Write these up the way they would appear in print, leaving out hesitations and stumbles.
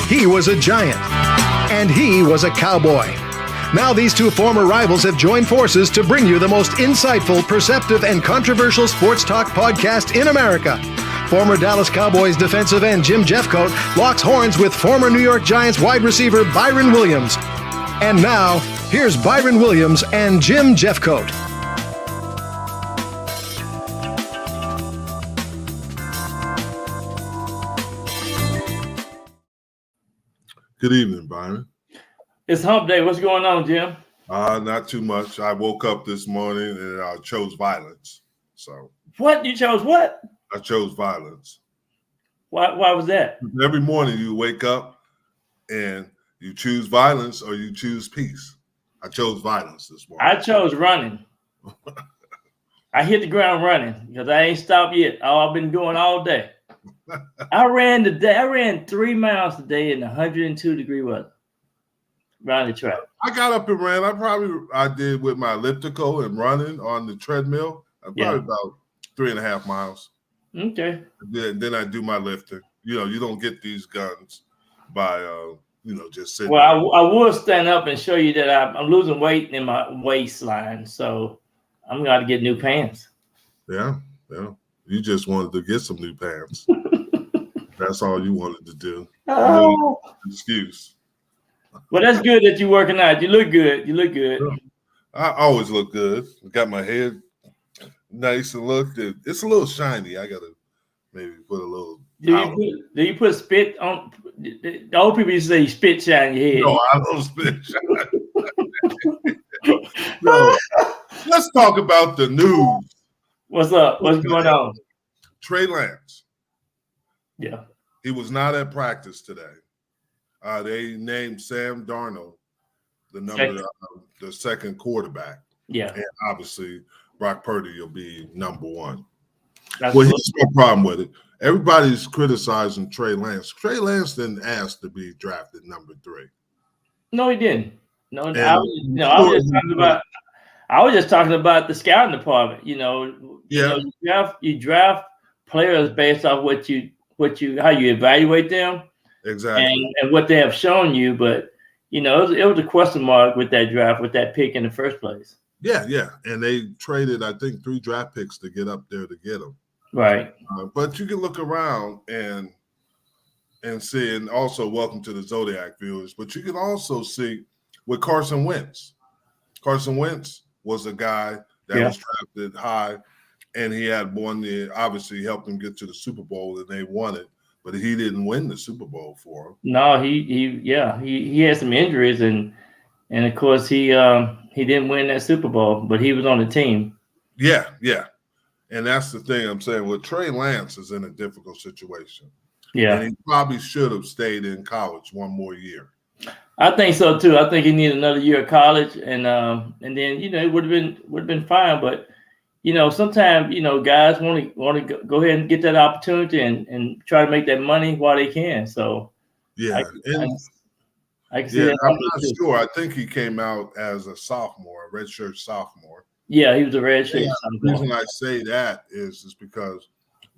He was a giant, and he was a cowboy. Now these two former rivals have joined forces to bring you the most insightful, perceptive, and controversial sports talk podcast in America. Former Dallas Cowboys defensive end Jim Jeffcoat locks horns with former New York Giants wide receiver Byron Williams. And now, here's Byron Williams and Jim Jeffcoat. Good evening, Byron. It's hump day. What's going on, Jim? Not too much. I woke up this morning and I chose violence. So what? You chose what? I chose violence. Why was that? Every morning you wake up and you choose violence or you choose peace. I chose violence this morning. I chose running. I hit the ground running because I ain't stopped yet. I've been going all day. I ran 3 miles today in 102-degree weather around the track. I got up and ran. I did with my elliptical and running on the treadmill. Probably about 3.5 miles. Okay. Then I do my lifting. You don't get these guns by just sitting. Well, I will stand up and show you that I'm losing weight in my waistline, so I'm going to get new pants. Yeah. You just wanted to get some new pants. That's all you wanted to do. Oh. Excuse. Well, that's good that you're working out. You look good. I always look good. Got my head nice and it's a little shiny. I gotta maybe put a little. Do you put spit on? The old people used to say you spit shine your head. No, I don't spit shine. So, let's talk about the news. What's up? What's going on? Trey Lance. Yeah. He was not at practice today. They named Sam Darnold the second quarterback. Yeah. And obviously Brock Purdy will be number one. Well, here's my problem with it. Everybody's criticizing Trey Lance. Trey Lance didn't ask to be drafted number 3. No, he didn't. No, I was just talking about the scouting department. You draft players based off how you evaluate them. Exactly. And what they have shown you, but it was a question mark with that draft, with that pick in the first place. Yeah. And they traded, I think, 3 draft picks to get up there to get him. Right. But you can look around and see, and also welcome to the Zodiac viewers, but you can also see with Carson Wentz. Carson Wentz was a guy that was drafted high, and he had obviously helped him get to the Super Bowl, and they won it, but he didn't win the Super Bowl for him. No, he had some injuries, and of course he didn't win that Super Bowl, but he was on the team. Yeah. And that's the thing I'm saying. Well, Trey Lance is in a difficult situation. Yeah. And he probably should have stayed in college one more year. I think so too. I think he needed another year of college, and then it would have been fine. But sometimes guys want to go ahead and get that opportunity and try to make that money while they can. So yeah, I can see that. I'm not sure. I think he came out as a sophomore, a redshirt sophomore. Yeah, he was a redshirt sophomore. The reason I say that is because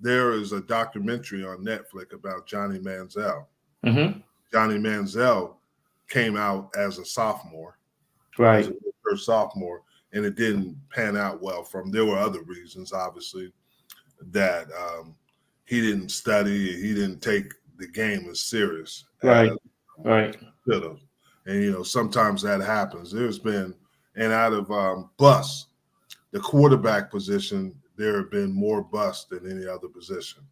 there is a documentary on Netflix about Johnny Manziel. Mm-hmm. Johnny Manziel came out as a sophomore, right? As a sophomore, and it didn't pan out well. There were other reasons, obviously, that he didn't study, he didn't take the game as serious, right? Should have. And sometimes that happens. There's been, and out of busts, the quarterback position, there have been more busts than any other position.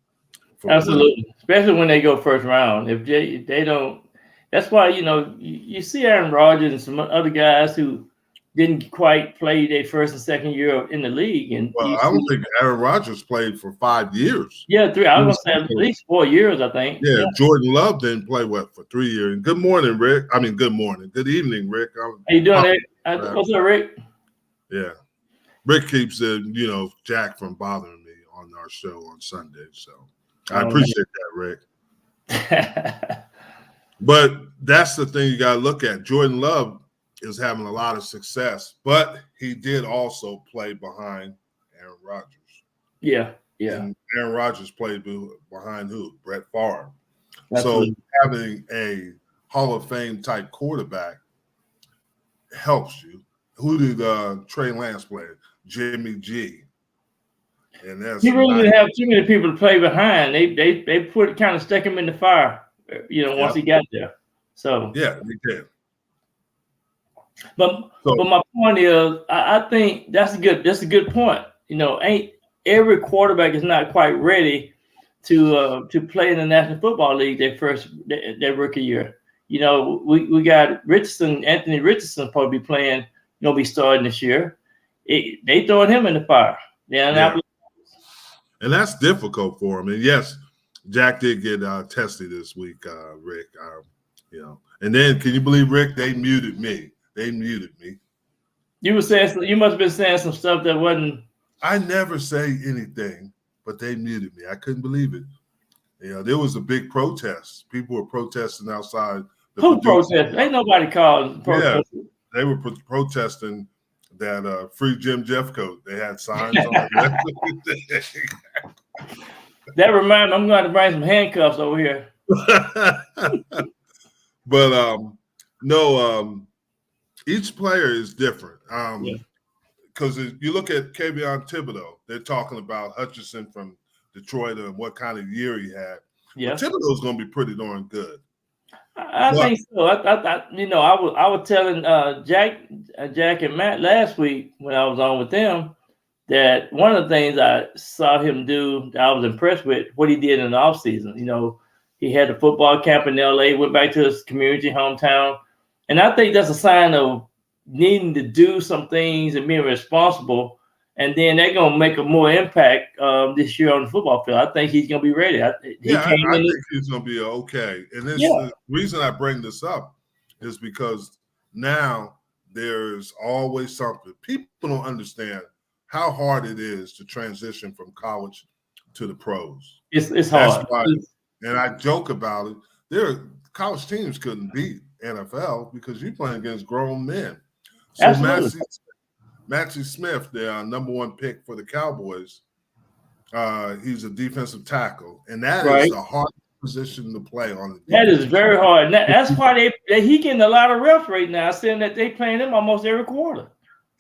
Absolutely, especially when they go first round. If they don't, that's why you see Aaron Rodgers and some other guys who didn't quite play their first and second year in the league. And I don't think Aaron Rodgers played for 5 years. Yeah, 3. I was going to say at least 4 years, I think. Yeah, Jordan Love didn't play for 3 years. And good morning, Rick. I mean, good morning. Good evening, Rick. How you doing, Rick? What's up, Rick? Yeah. Rick keeps Jack from bothering me on our show on Sunday. So I appreciate that, Rick. But that's the thing you got to look at. Jordan Love is having a lot of success, but he did also play behind Aaron Rodgers. Yeah. And Aaron Rodgers played behind who? Brett Favre. Absolutely. So having a Hall of Fame type quarterback helps you. Who did Trey Lance play? Jimmy G. And that's He really not. didn't have too many people to play behind. They put kind of stuck him in the fire, once he got there. So yeah, they did. But my point is, I think that's a good point. Ain't every quarterback is not quite ready to play in the National Football League their rookie year. We got Anthony Richardson probably playing, be starting this year. They throwing him in the fire. Yeah. And that's difficult for him. And yes, Jack did get tested this week, Rick. And then can you believe, Rick? They muted me. You must have been saying some stuff that wasn't. I never say anything, but they muted me. I couldn't believe it. There was a big protest. People were protesting outside. Who protested? Ain't nobody called protesting. Yeah, they were protesting that free Jim Jeffcoat. They had signs on it. That reminds me, I'm going to bring some handcuffs over here. But no, each player is different. Because you look at Kayvon Thibodeau, they're talking about Hutchinson from Detroit and what kind of year he had. Yeah, Thibodeau's going to be pretty darn good. I think so. I was telling Jack and Matt last week when I was on with them that one of the things I saw him do that I was impressed with what he did in the offseason. He had a football camp in LA, went back to his community hometown. And I think that's a sign of needing to do some things and being responsible. And then they're going to make a more impact this year on the football field. I think he's going to be ready. I think he's going to be okay. And the reason I bring this up is because now there's always something. People don't understand how hard it is to transition from college to the pros. It's hard. And I joke about it. College teams couldn't beat NFL because you're playing against grown men. So Maxie Smith, the number one pick for the Cowboys, he's a defensive tackle, and that is a hard position to play on. That is very hard. That's why he getting a lot of reps right now, saying that they playing him almost every quarter.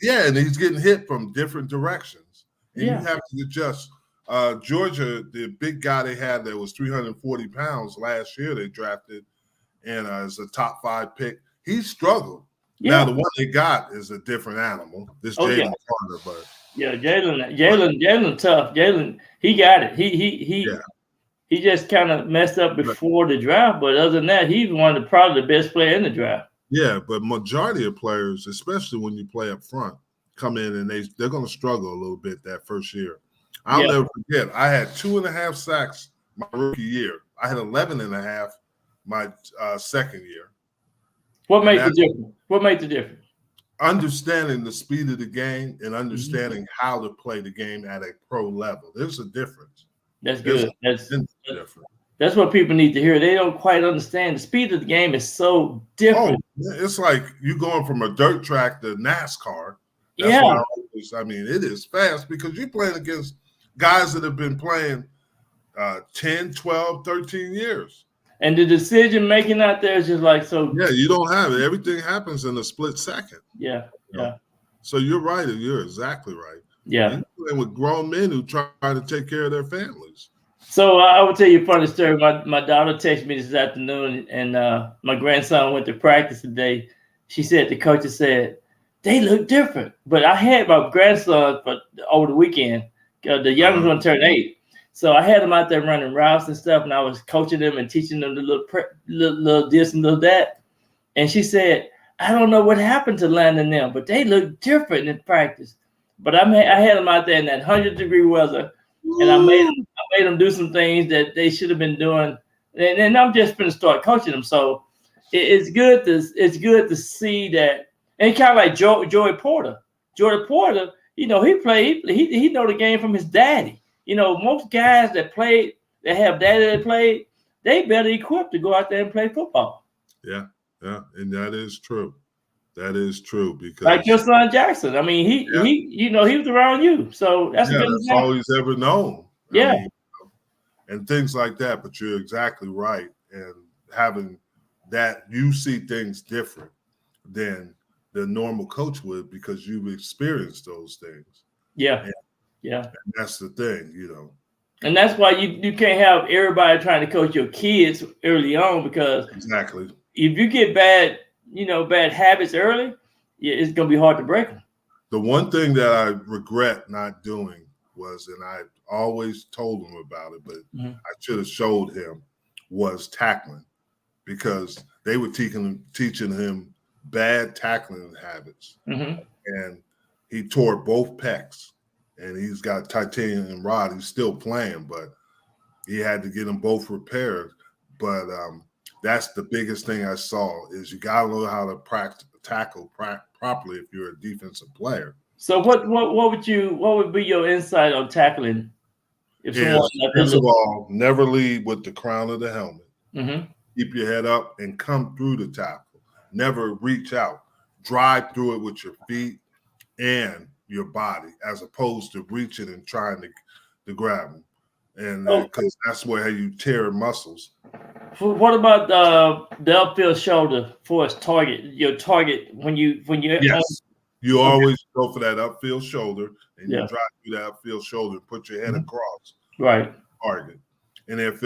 Yeah, and he's getting hit from different directions, and you have to adjust. Georgia, the big guy they had that was 340 pounds last year, they drafted, and as a top 5 pick, he struggled. Yeah. Now the one they got is a different animal. This Jalen Carter, but Jalen tough. Jalen, he got it. He just kind of messed up before the draft, but other than that, he's probably the best player in the draft. Yeah, but majority of players, especially when you play up front, come in and they're going to struggle a little bit that first year. I'll never forget. I had 2.5 sacks my rookie year. I had 11.5 my second year. What made the difference? Understanding the speed of the game and understanding how to play the game at a pro level. There's a difference. That's good. That's different. That's what people need to hear. They don't quite understand. The speed of the game is so different. Oh, it's like you going from a dirt track to NASCAR. That's why it is fast because you're playing against guys that have been playing 10, 12, 13 years. And the decision making out there is just like so. Yeah, you don't have it. Everything happens in a split second. Yeah. So you're right. You're exactly right. Yeah. You're playing with grown men who try to take care of their families. So I will tell you a funny story. My daughter texted me this afternoon, and my grandson went to practice today. She said the coach said they look different, but I had my grandson over the weekend. The youngest one turned 8. So I had him out there running routes and stuff, and I was coaching them and teaching them the little this and little that. And she said, I don't know what happened to Landon and them, but they look different in practice. But I had them out there in that 100-degree weather, and I made them do some things that they should have been doing. And I'm just going to start coaching them. So it's good to see that. And kind of like Joey Porter. Joey Porter, he know the game from his daddy. Most guys that have daddy that played, they better equipped to go out there and play football. Yeah, and that is true. That is true because like your son Jackson. I mean, he was around you, so that's all he's ever known. Yeah, and things like that. But you're exactly right. and having that, you see things different than the normal coach would because you've experienced those things. Yeah. And, yeah. And that's the thing, you know. And that's why you can't have everybody trying to coach your kids early on, because exactly, if you get bad habits early, it's going to be hard to break them. The one thing that I regret not doing was, and I always told him about it, but I should have showed him, was tackling, because they were teaching him bad tackling habits. And he tore both pecs, and he's got titanium rod. He's still playing, but he had to get them both repaired. But that's the biggest thing I saw, is you got to know how to tackle properly if you're a defensive player. So what would be your insight on tackling? First of all, never lead with the crown of the helmet. Keep your head up and come through the tackle. Never reach out. Drive through it with your feet and your body, as opposed to reaching and trying to grab them. And because that's where you tear muscles. What about the upfield shoulder for its target? Your target when you yes, you always go for that upfield shoulder, and you drive through that upfield shoulder and put your head across target. And if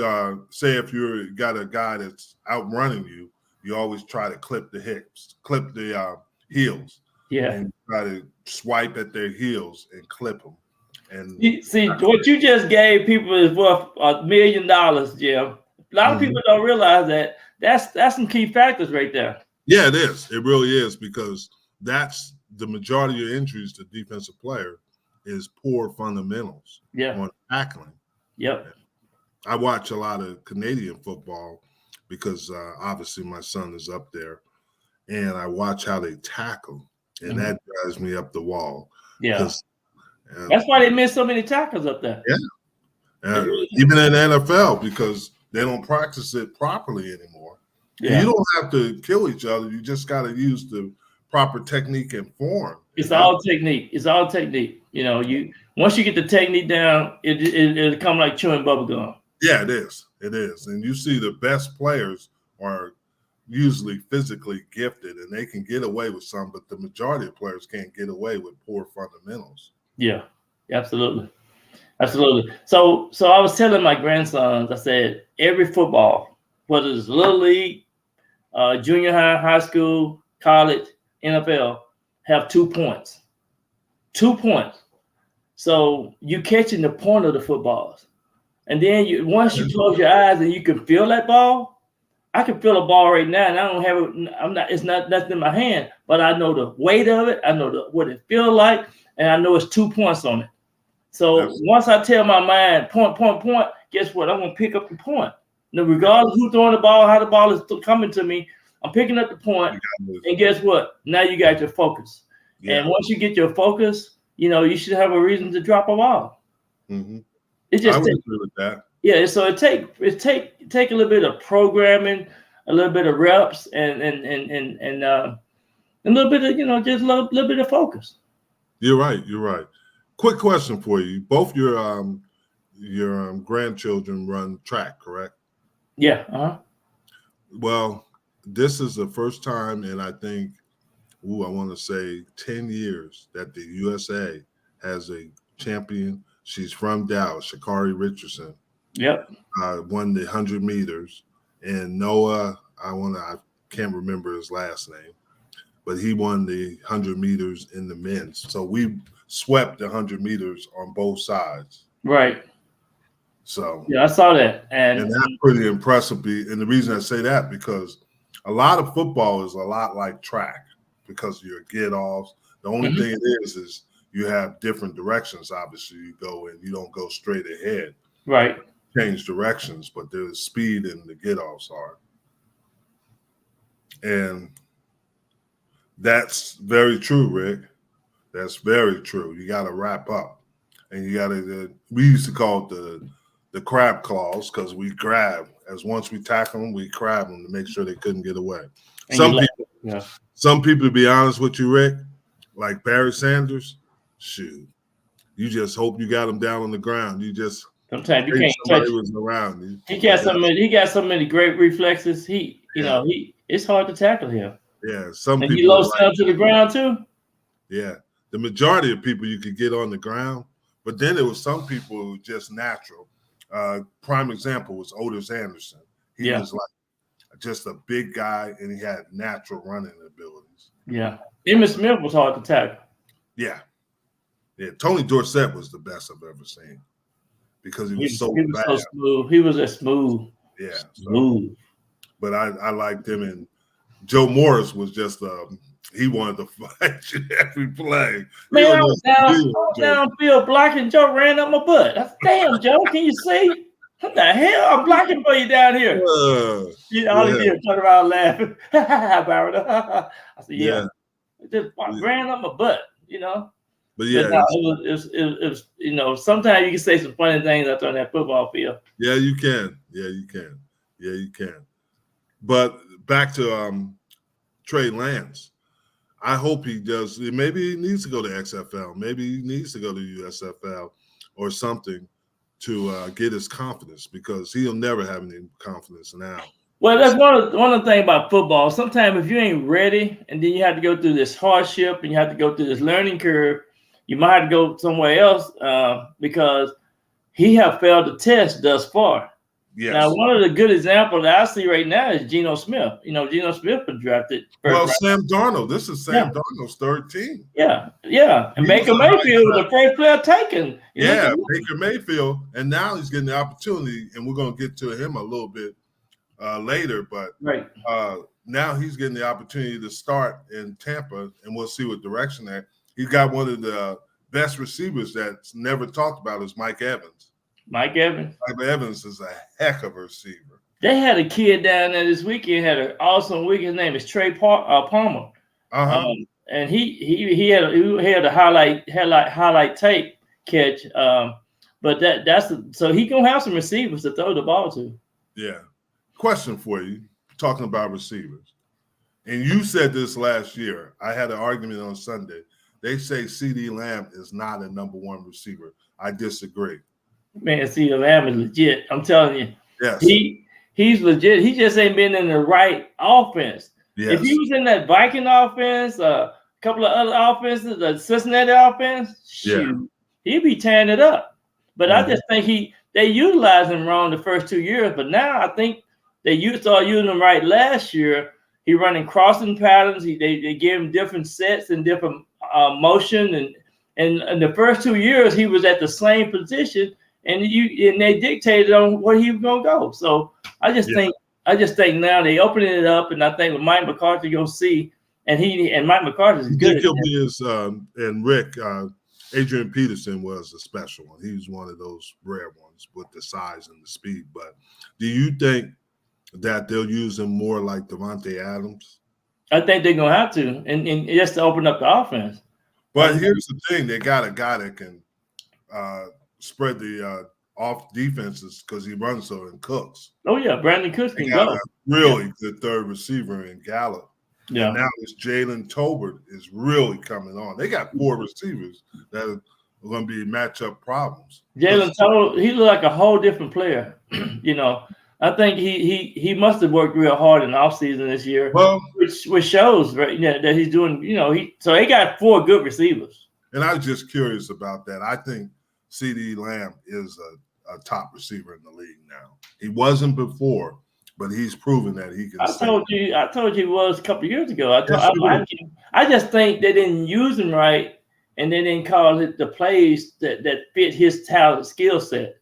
say if you got a guy that's outrunning you, you always try to clip the hips, clip the heels, and try to swipe at their heels and clip them. And see what you just gave people is worth $1 million, Jim. A lot of people don't realize that. That's some key factors right there. Yeah, it is. It really is, because that's the majority of injuries to defensive player is poor fundamentals on tackling. Yep. I watch a lot of Canadian football because obviously my son is up there, and I watch how they tackle, and that drives me up the wall. Yeah. That's why they miss so many tackles up there. Yeah. Even in the NFL, because they don't practice it properly anymore. Yeah. You don't have to kill each other. You just got to use the proper technique and form. It's all technique. It's all technique. You know, once you get the technique down, it'll come like chewing bubble gum. Yeah, it is. It is. And you see the best players are usually physically gifted, and they can get away with some, but the majority of players can't get away with poor fundamentals. Yeah, absolutely. Absolutely. So I was telling my grandsons, I said, every football, whether it's little league, junior high, high school, college, NFL, have 2 points. 2 points. So you catching the point of the footballs. And then once you close your eyes and you can feel that ball, I can feel a ball right now, and I don't have it. It's not nothing in my hand, but I know the weight of it. I know what it feels like, and I know it's 2 points on it. So once I tell my mind point, guess what? I'm gonna pick up the point. Now, regardless of who's throwing the ball, how the ball is coming to me, I'm picking up the point. And guess what? Now you got your focus. Yeah. And once you get your focus, you should have a reason to drop a ball. It just I would agree with that. Yeah, so it take a little bit of programming, a little bit of reps, and a little bit of just a little bit of focus. You're right. You're right. Quick question for you: both your grandchildren run track, correct? Yeah. Well, this is the first time in I think, I want to say 10 years that the USA has a champion. She's from Dallas, Sha'Carri Richardson. Yep. Won the 100 meters, and Noah, I can't remember his last name, but he won the 100 meters in the men's. So we swept the 100 meters on both sides. Right. So yeah, I saw that, and that's pretty impressive. And the reason I say that, because a lot of football is a lot like track because of your get offs. The only thing it is you have different directions. Obviously, you go and you don't go straight ahead. Right. Change directions, but there's speed and the get offs are. And that's very true, Rick. That's very true. You got to wrap up, and you got to. We used to call it the crab claws, because we grab. As once we tackle them, we crab them to make sure they couldn't get away. Some people, to be honest with you, Rick, like Barry Sanders, shoot, you just hope you got him down on the ground. You just Sometimes you Maybe can't touch. somebody was around. He got so many great reflexes. It's hard to tackle him. Yeah, some and people. He low down to the ground too. Yeah, the majority of people you could get on the ground, but then there was some people who were just natural. Prime example was Otis Anderson. He was like just a big guy, and he had natural running abilities. Yeah, Emmitt Smith was hard to tackle. Yeah. Tony Dorsett was the best I've ever seen because he was so smooth. He was a smooth. Yeah, smooth. But I liked him, and Joe Morris was just he wanted to fight you every play. Man, I was downfield blocking. Joe ran up my butt. I said, damn, Joe, can you see? What the hell? I'm blocking for you down here. All he did was turn around laughing. I said, yeah. Just ran up my butt, But yeah, it was sometimes you can say some funny things out there on that football field. Yeah, you can. But back to Trey Lance. I hope he does. Maybe he needs to go to XFL. Maybe he needs to go to USFL or something to get his confidence, because he'll never have any confidence now. Well, that's one of the things about football. Sometimes if you ain't ready, and then you have to go through this hardship and you have to go through this learning curve, you might have to go somewhere else because he have failed the test thus far. Yes. Now, one of the good examples that I see right now is Geno Smith. Geno Smith was drafted. Well, Sam Darnold. This is Sam Darnold's third team. Yeah. And Baker Mayfield was the first player taken. Baker Mayfield. And now he's getting the opportunity, and we're going to get to him a little bit later. But now he's getting the opportunity to start in Tampa, and we'll see what direction that. He's got one of the best receivers that's never talked about is Mike Evans. Mike Evans is a heck of a receiver. They had a kid down there this weekend, had an awesome week. His name is Trey Palmer. And he had a highlight tape catch. But so he gonna have some receivers to throw the ball to. Yeah. Question for you, talking about receivers. And you said this last year. I had an argument on Sunday. They say CeeDee Lamb is not a number one receiver. I disagree. Man, CeeDee Lamb is legit. I'm telling you. Yes. He's legit. He just ain't been in the right offense. Yes. If he was in that Viking offense, a couple of other offenses, the Cincinnati offense, he'd be tearing it up. But I just think they utilized him wrong the first 2 years. But now I think they started using him right last year. He running crossing patterns. They gave him different sets and different motion. And in the first 2 years, he was at the same position. And they dictated on where he was gonna go. So I just think now they opening it up, and I think with Mike McCarthy you'll see, and Mike McCarthy is good. And Rick, Adrian Peterson was a special one. He was one of those rare ones with the size and the speed. But do you think that they'll use him more like Devontae Adams? I think they're gonna have to, and just to open up the offense. But here's the thing: they got a guy that can spread the off defenses because he runs so and Cooks. Oh yeah, Brandon Cooks can go. Really good third receiver in Gallup. Yeah. And now it's Jalen Tolbert is really coming on. They got 4 receivers that are going to be matchup problems. Jalen Tolbert, he looked like a whole different player. I think he must have worked real hard in the offseason this year. Well, which shows that he's doing. So they got 4 good receivers. And I was just curious about that. I think CeeDee Lamb is a top receiver in the league now. He wasn't before, but he's proven that he can. I told you he was a couple of years ago. I just think they didn't use him right, and they didn't call it the plays that fit his talent skill set.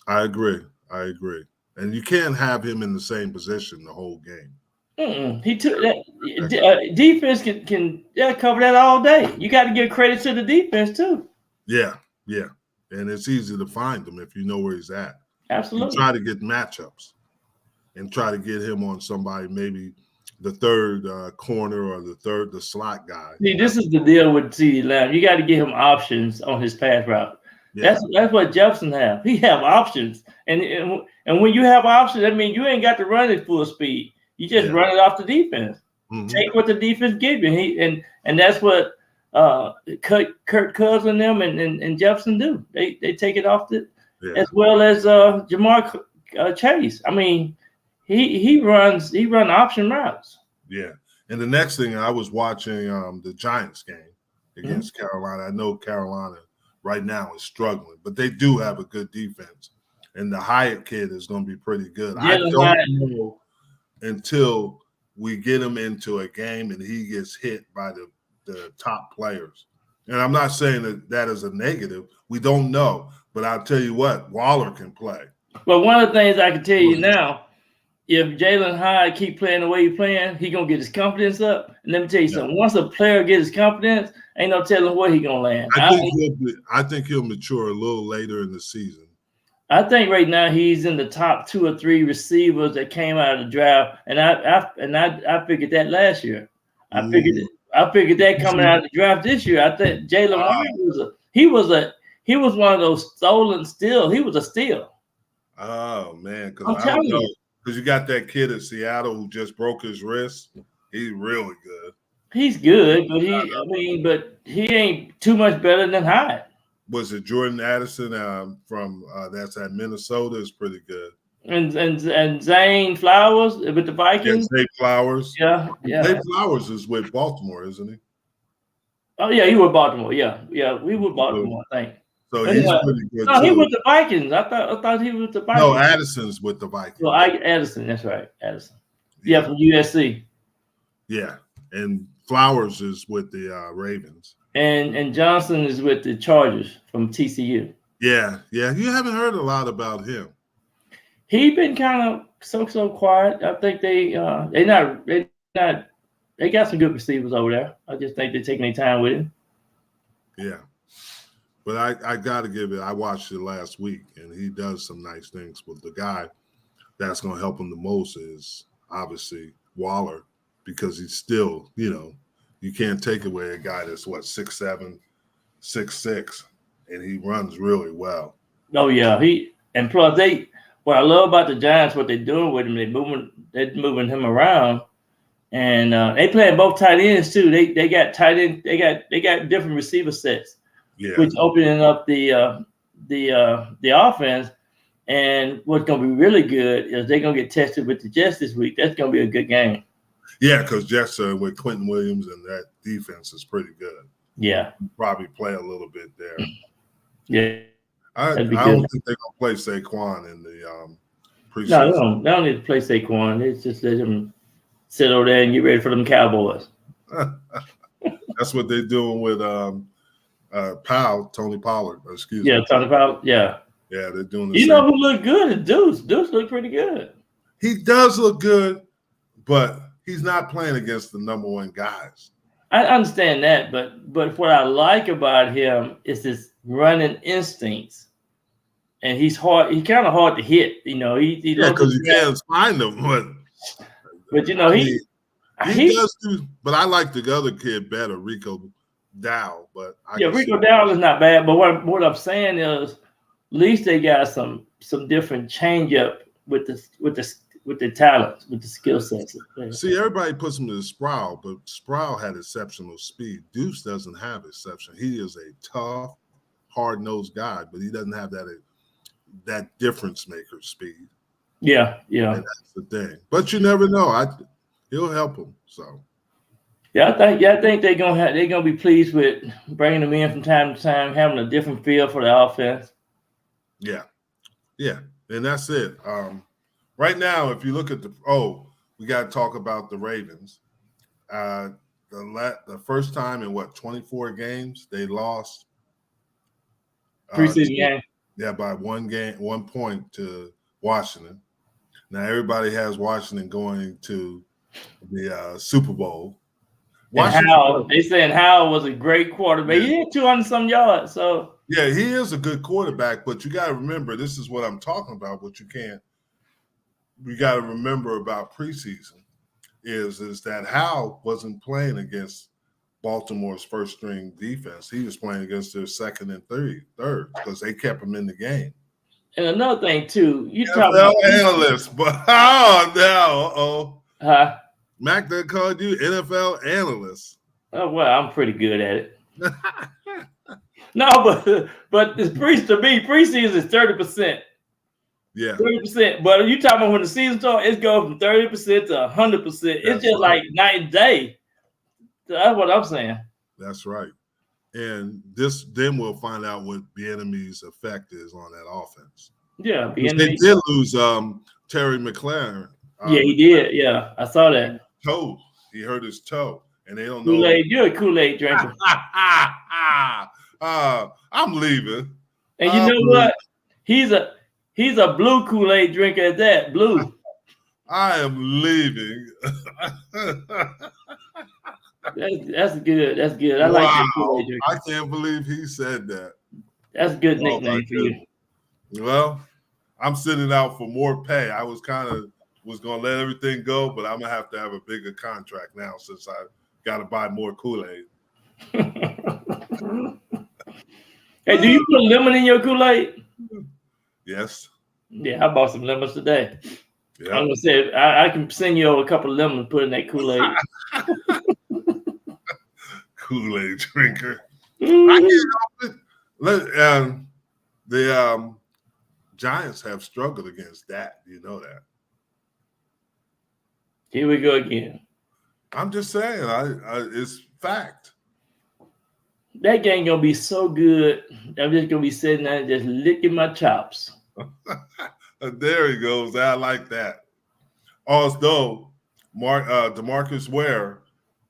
I agree. And you can't have him in the same position the whole game. He took that defense can cover that all day. You got to give credit to the defense too. Yeah. And it's easy to find him if you know where he's at. Absolutely. You try to get matchups and try to get him on somebody, maybe the third corner or the slot guy. See, this is the deal with CeeDee Lamb. You got to give him options on his pass route. Yeah. That's what Jefferson have. He have options. And when you have options, that means you ain't got to run at full speed. You just run it off the defense. Mm-hmm. Take what the defense give you. And that's what Kirk Cousins them and Jefferson do. They take it off as well as Jamar Chase. I mean, he runs option routes. Yeah. And the next thing, I was watching the Giants game against Carolina. I know Carolina right now is struggling, but they do have a good defense. And the Hyatt kid is going to be pretty good. I don't know until we get him into a game and he gets hit by the top players. And I'm not saying that is a negative. We don't know. But I'll tell you what, Waller can play. Well, one of the things I can tell you now, if Jalen Hyde keep playing the way he's playing, he going to get his confidence up. And let me tell you something. Once a player gets his confidence, ain't no telling where he going to land. I think he'll mature a little later in the season. I think right now he's in the top 2 or 3 receivers that came out of the draft, and I figured that last year. I figured that coming out of the draft this year. I think Jalen White was one of those stolen steals. He was a steal. Oh man, because I don't know, because you got that kid at Seattle who just broke his wrist. He's really good. He's good, but he ain't too much better than Hyde. Was it Jordan Addison from that's at Minnesota is pretty good. And Zane Flowers with the Vikings. Yeah, Zay Flowers. Yeah. Zay Flowers is with Baltimore, isn't he? Oh yeah, he was Baltimore. Yeah, we were Baltimore, I think. So he's pretty good. No, he was the Vikings. I thought he was the Vikings. No, Addison's with the Vikings. Well, Addison, that's right, Addison. Yeah, from USC. Yeah, and Flowers is with the Ravens. And Johnson is with the Chargers from TCU. Yeah. You haven't heard a lot about him. He been kind of so quiet. I think they got some good receivers over there. I just think they're taking their time with him. Yeah. But I got to give it. I watched it last week, and he does some nice things. But the guy that's going to help him the most is obviously Waller, because he's still, you can't take away a guy that's 6'7", 6'6", and he runs really well. Oh yeah, and plus what I love about the Giants, what they're doing with him, they're moving him around, and they playing both tight ends too. They got tight end, they got different receiver sets, which opening up the offense. And what's going to be really good is they're going to get tested with the Jets this week. That's going to be a good game. Yeah, because Jets with Quentin Williams and that defense is pretty good. Yeah. Probably play a little bit there. Yeah. I don't think they're going to play Saquon in the preseason. No, they don't need to play Saquon. It's just let them sit over there and get ready for them Cowboys. That's what they're doing with Tony Pollard. Excuse me. Yeah, Tony Pollard. Yeah. Yeah, they're doing the same. Know who looked good is Deuce. Deuce looked pretty good. He does look good, but he's not playing against the number one guys. I understand that, but what I like about him is his running instincts, and he's hard. He's kind of hard to hit. Because you can't find him. But he does do. But I like the other kid better, Rico Dow. But Rico Dow is not bad. But what I'm saying is, at least they got some different change up with the talent, with the skill sets. See, everybody puts him to Sproul, but Sproul had exceptional speed. Deuce doesn't have exception. He is a tough, hard-nosed guy, but he doesn't have that difference maker speed. Yeah. And that's the thing. But you never know. He'll help him. So. Yeah, I think they're gonna be pleased with bringing him in from time to time, having a different feel for the offense. Yeah, and that's it. Right now, if you look at we got to talk about the Ravens. The first time in 24 games they lost preseason game. Yeah, by 1 point to Washington. Now everybody has Washington going to the Super Bowl. They saying Howell was a great quarterback. He had 200-some yards. So yeah, he is a good quarterback, but you got to remember, this is what I'm talking about. We got to remember about preseason is that Howell wasn't playing against Baltimore's first string defense. He was playing against their second and third because they kept him in the game. And another thing too, you talk about analysts, but Mac, they called you NFL analyst. Oh well, I'm pretty good at it. No, but this preseason is 30%. Yeah, 30%. But you talking about when the season starts, it goes from 30% to 100%. It's just like night and day. So that's what I'm saying. That's right. And then we'll find out what Bieniemy's effect is on that offense. Yeah, they did lose Terry McLaurin. Yeah, he did. Yeah, I saw that. Toe. He hurt his toe, and they don't Kool-Aid, you're a Kool-Aid drinker. I'm leaving. And you know what? He's a blue Kool-Aid drinker at that. Blue. I am leaving. That's good. That's good. I like that Kool-Aid drinker. I can't believe he said that. That's a good nickname for you. Well, I'm sitting out for more pay. I was going to let everything go, but I'm going to have a bigger contract now since I got to buy more Kool-Aid. Hey, do you put lemon in your Kool-Aid? Yes. Yeah, I bought some lemons today. Yep. I'm going to say, I can send you over a couple of lemons to put in that Kool-Aid. Kool-Aid drinker. I can't help it. The Giants have struggled against that. You know that. Here we go again. I'm just saying, it's fact. That game gonna be so good. I'm just gonna be sitting there and just licking my chops. There he goes. I like that. Although DeMarcus Ware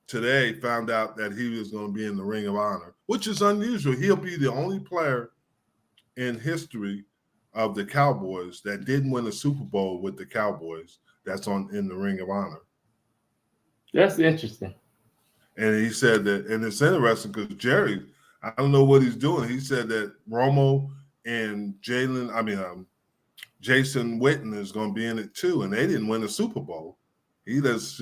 today found out that he was going to be in the Ring of Honor, which is unusual. He'll be the only player in history of the Cowboys that didn't win a Super Bowl with the Cowboys that's in the Ring of Honor. That's interesting. And he said that, and it's interesting because Jerry, I don't know what he's doing. He said that Romo and Jason Witten is going to be in it too, and they didn't win a Super Bowl. He does,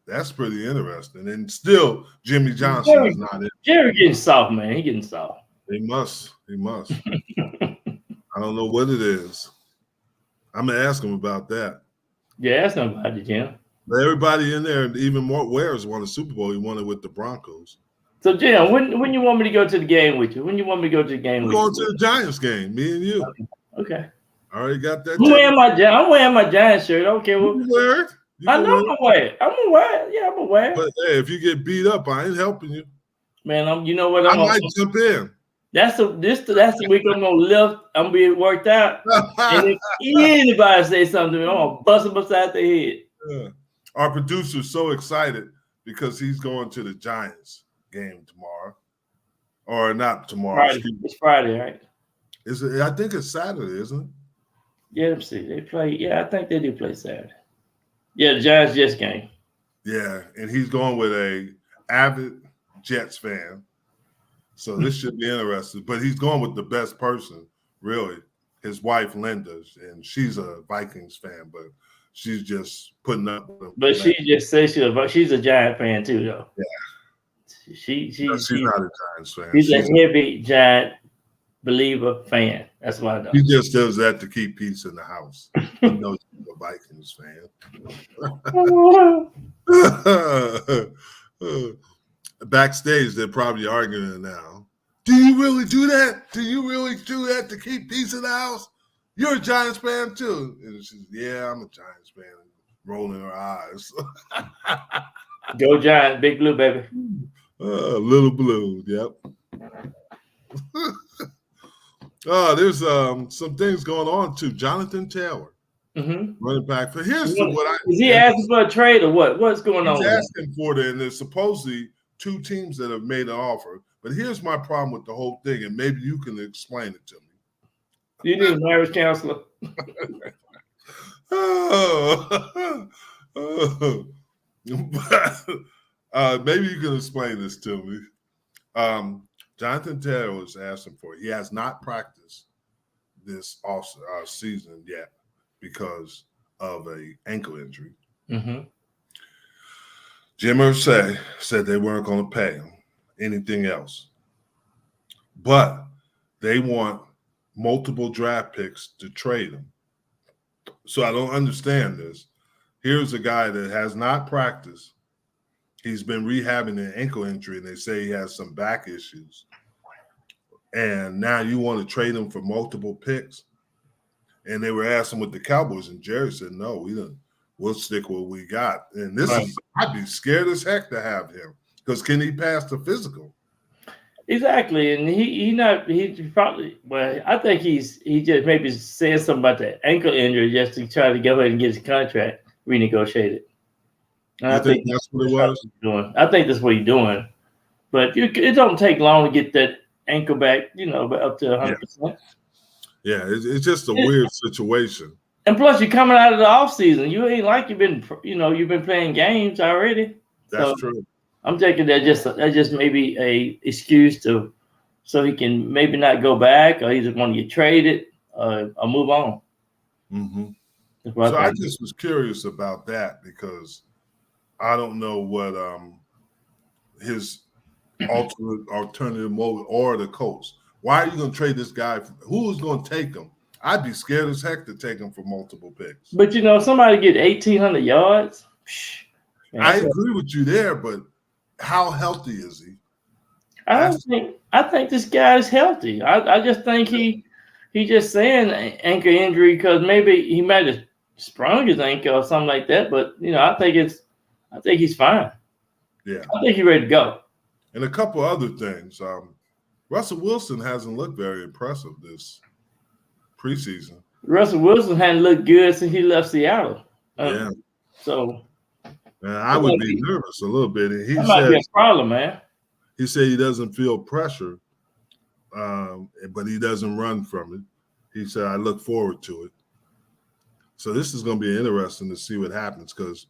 that's pretty interesting. And still, Jimmy Johnson is not in. Jerry getting soft, man. He getting soft. He must. I don't know what it is. I'm going to ask him about that. Yeah, ask him about it, Jim. But everybody in there, even Mark Wares won a Super Bowl. He won it with the Broncos. So, Jim, when you want me to go to the game with you? When you want me to go to the game with you? We're going to the Giants game, me and you. Okay. I already got that. I'm wearing my Giants shirt. Okay, well, you wear it? I know I'm gonna wear it. I'm gonna wear it. Yeah, I'm gonna wear it. But hey, if you get beat up, I ain't helping you. Man, you know what? I might jump in. That's the week I'm gonna lift. I'm gonna be worked out. And if anybody say something to me, I'm gonna bust them upside their head. Yeah. Our producer's so excited because he's going to the Giants game tomorrow, or not tomorrow. Friday. It's Friday, right? Is it? I think it's Saturday, isn't it? Yeah, let's see. They play. Yeah, I think they do play Saturday. Yeah, the Giants Jets game. Yeah, and he's going with a avid Jets fan. So this should be interesting. But he's going with the best person, really. His wife, Linda, and she's a Vikings fan, but she's just putting up with him. But she just says she's a Giant fan too, though. Yeah. She's not a Giants fan. She's a heavy Giant believer fan. That's why I know. He just does that to keep peace in the house. He knows he's a Vikings fan. Backstage, they're probably arguing now. Do you really do that? Do you really do that to keep peace in the house? You're a Giants fan too. And she's, yeah, I'm a Giants fan. Rolling her eyes. Go Giants, big blue, baby. Little blue, yep. There's some things going on too. Jonathan Taylor, running back for is he asking for a trade or what? What's going on? He's asking for it, and there's supposedly 2 teams that have made an offer. But here's my problem with the whole thing, and maybe you can explain it to me. You need a marriage counselor. Maybe you can explain this to me. Jonathan Taylor was asking for it. He has not practiced this season yet because of an ankle injury. Jim Irsay said they weren't going to pay him anything else. But they want multiple draft picks to trade him. So I don't understand this. Here's a guy that has not practiced. He's been rehabbing an ankle injury, and they say he has some back issues. and now you want to trade him for multiple picks. And they were asking with the Cowboys, and Jerry said, "No, we'll stick with what we got." And this is, I'd be scared as heck to have him because can he pass the physical? Exactly, and he probably, well, I think he just maybe saying something about the ankle injury just to try to go ahead and get his contract renegotiated. And I think that's what it was. Doing. I think that's what he's doing, but it don't take long to get that ankle back, up to 100%. Yeah, it's just a weird situation. And plus, you're coming out of the off season. You ain't like you've been playing games already. That's true. I'm thinking that just maybe a excuse so he can maybe not go back, or he just want to get traded, or move on. Mm-hmm. So I just was curious about that because I don't know what his alternative mode or the Colts. Why are you going to trade this guy? Who is going to take him? I'd be scared as heck to take him for multiple picks. But somebody get 1,800 yards. I agree with you there, but how healthy is he? I think this guy is healthy. I just think he just saying ankle injury because maybe he might have sprung his ankle or something like that. But I think he's fine. Yeah, I think he's ready to go. And a couple other things. Russell Wilson hasn't looked very impressive this preseason. Russell Wilson hadn't looked good since he left Seattle. Yeah. So. I would be nervous a little bit. And that might be a problem, man. He said he doesn't feel pressure, but he doesn't run from it. He said, I look forward to it. So this is going to be interesting to see what happens because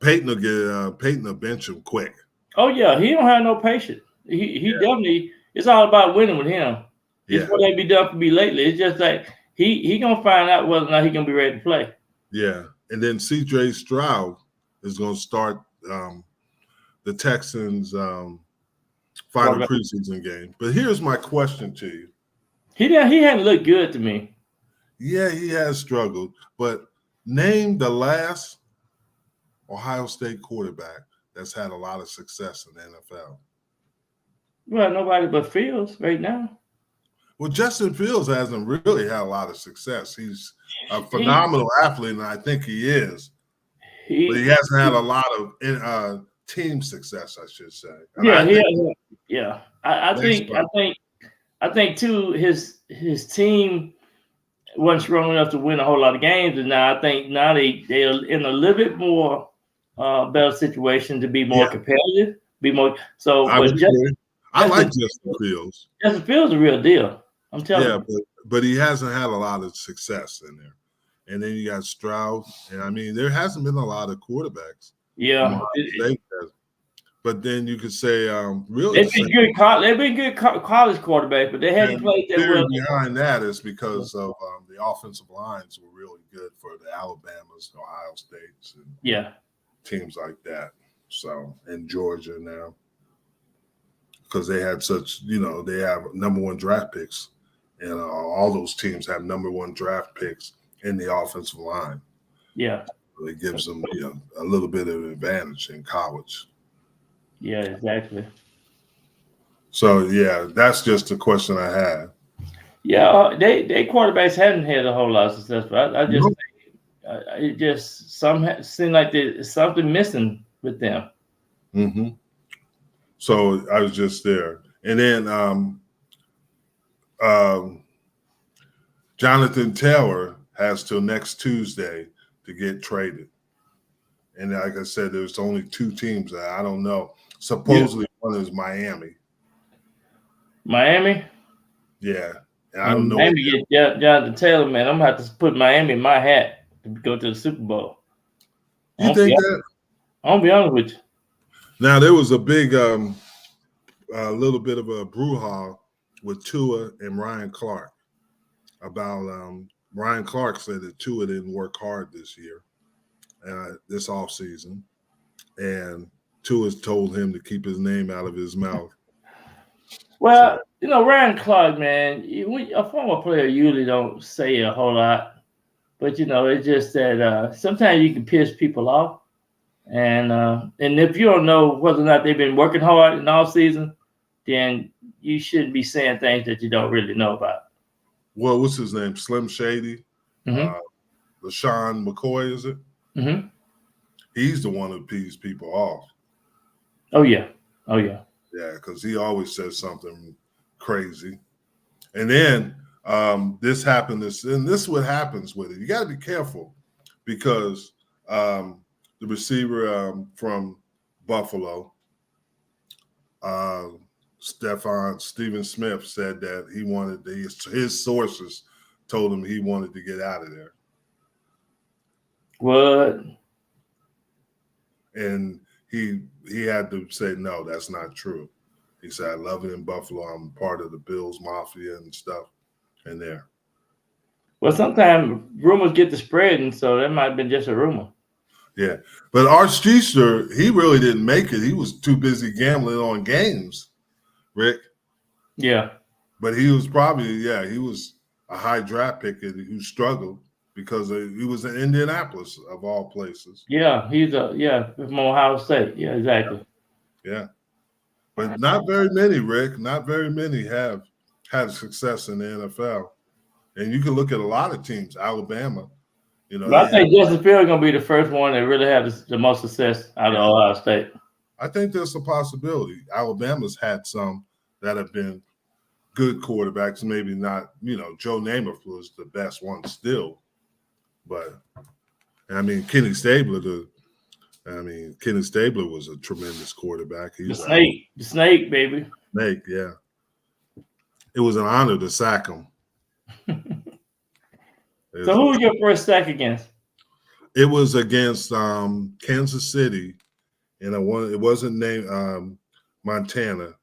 Peyton will bench him quick. Oh, yeah. He don't have no patience. He definitely – it's all about winning with him. It's what they be done for me lately. It's just like he going to find out whether or not he going to be ready to play. Yeah. And then C.J. Stroud is going to start the Texans' final preseason game. But here's my question to you. He hadn't looked good to me. Yeah, he has struggled. But name the last Ohio State quarterback that's had a lot of success in the NFL. Well, nobody but Fields right now. Well, Justin Fields hasn't really had a lot of success. He's a phenomenal athlete, and I think he is. But he hasn't had a lot of team success, I should say. And I think too his team wasn't strong enough to win a whole lot of games, and now I think they're in a little bit more better situation to be more competitive, be more. So, I like Justin Fields. Justin Fields is a real deal. I'm telling you. But he hasn't had a lot of success in there. And then you got Stroud, and I mean, there hasn't been a lot of quarterbacks. Yeah, but then you could say, really, they've been good college quarterbacks, but they haven't played that well. Behind that is because of the offensive lines were really good for the Alabamas, Ohio States, and teams like that. So, and Georgia now, because they had such, they have number one draft picks, and all those teams have number one draft picks in the offensive line. Yeah. It gives them, a little bit of an advantage in college. Yeah, exactly. So, that's just a question I had. Yeah, they quarterbacks hadn't had a whole lot of success, but I just think it just seemed like there's something missing with them. Mm-hmm. So I was just there. And then Jonathan Taylor has till next Tuesday to get traded. And like I said, there's only two teams that I don't know. Supposedly one is Miami. Miami? Yeah. And I don't know. Miami get Jonathan Taylor, man. I'm going to have to put Miami in my hat to go to the Super Bowl. You think that? I'll be honest with you. Now, there was a big little bit of a brouhaha with Tua and Ryan Clark about Ryan Clark said that Tua didn't work hard this year, this offseason, and Tua's told him to keep his name out of his mouth. Well, Ryan Clark, man, a former player usually don't say a whole lot, but it's just that sometimes you can piss people off, and if you don't know whether or not they've been working hard in the off season, then you shouldn't be saying things that you don't really know about. Well, what's his name? Slim Shady. Mm-hmm. LaShawn McCoy, is it? Mm-hmm. He's the one who pees people off. Oh yeah. Oh yeah. Yeah, because he always says something crazy. And then this happened. And this is what happens with it. You got to be careful because the receiver from Buffalo, Steven Smith, said that he wanted his sources told him he wanted to get out of there. What? And he had to say, no, that's not true. He said, I love it in Buffalo. I'm part of the Bills Mafia and stuff in there. Well, sometimes rumors get to spreading, so that might have been just a rumor. Yeah. But Art Streeter, he really didn't make it. He was too busy gambling on games, Rick. Yeah. But he was probably, he was a high draft pick who struggled because he was in Indianapolis, of all places. Yeah, he's from Ohio State. Yeah, exactly. Yeah. But not very many, Rick. Not very many have had success in the NFL. And you can look at a lot of teams, Alabama. But I think Justin Fields is going to be the first one that really have the most success out of Ohio State. I think there's a possibility. Alabama's had some that have been good quarterbacks. Maybe not, Joe Namath was the best one still. But, I mean, Kenny Stabler was a tremendous quarterback. The snake, baby. Snake, yeah. It was an honor to sack him. So who was your first sack against? It was against Kansas City, and it wasn't named Montana.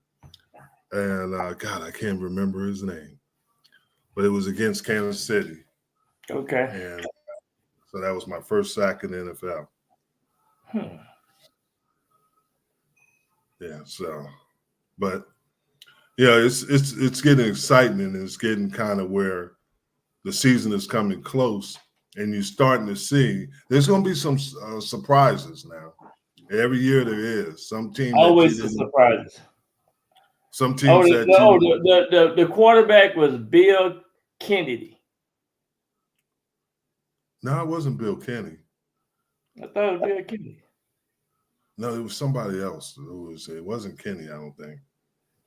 And, God, I can't remember his name. But it was against Kansas City. Okay. And so that was my first sack in the NFL. Yeah, so, but it's getting exciting, and it's getting kind of where the season is coming close, and you're starting to see there's going to be some surprises now. Every year there is some team. Always a surprise. Some teams the quarterback was Bill Kennedy. No, it wasn't Bill Kenny. I thought it was Bill Kennedy. No, it was somebody else. It wasn't Kenny, I don't think.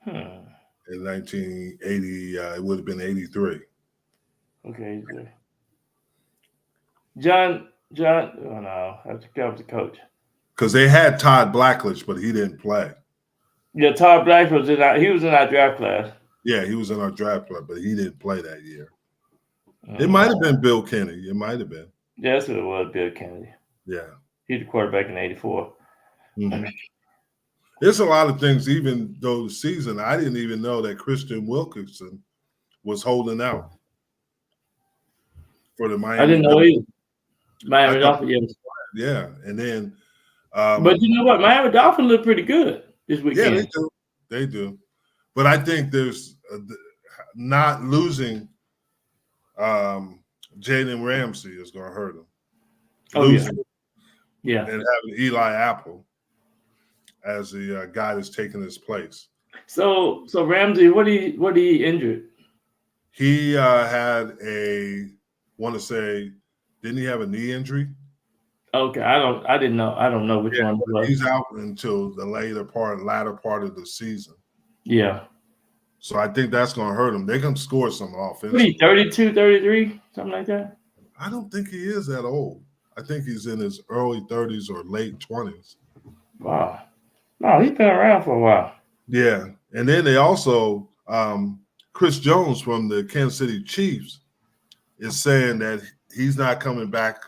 In 1980, it would have been 83. Okay. John. Oh no, that was the coach. Because they had Todd Blackledge, but he didn't play. Yeah, Todd Blackledge was in our draft class. Yeah, he was in our draft class, but he didn't play that year. It might have been Bill Kenny. It might have been. Yeah, that's what it was, Bill Kennedy. Yeah. He's the quarterback in 84. Mm-hmm. There's a lot of things, even though the season, I didn't even know that Christian Wilkinson was holding out for the Miami. I didn't know either. Miami Dolphins. Yeah, and then. But you know what? Miami Dolphins look pretty good this weekend. Yeah, they do. But I think there's not losing Jalen Ramsey is going to hurt him. Yeah. And having Eli Apple as the guy that's taking his place. So Ramsey, what he injured? He had didn't he have a knee injury? Okay, I didn't know. I don't know which one it was. He's out until the latter part of the season. Yeah. So I think that's going to hurt him. They can score some offense. What are you, 32, 33, something like that? I don't think he is that old. I think he's in his early 30s or late 20s. Wow. No, he's been around for a while. Yeah. And then they also, Chris Jones from the Kansas City Chiefs is saying that he's not coming back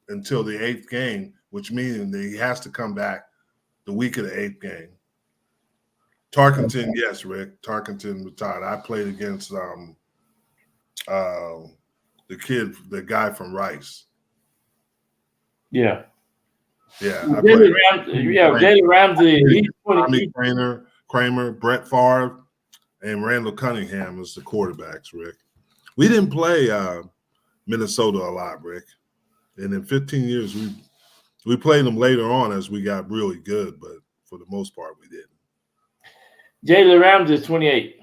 until the 8th game, which means that he has to come back the week of the 8th game. Tarkenton, yes, Rick. Tarkenton retired. I played against the guy from Rice. Yeah. Yeah. Jalen Ramsey. Tommy Kramer, Brett Favre, and Randall Cunningham as the quarterbacks, Rick. We didn't play Minnesota a lot, Rick. And in 15 years, we played them later on as we got really good, but for the most part, we didn't. Jalen Ramsey is 28.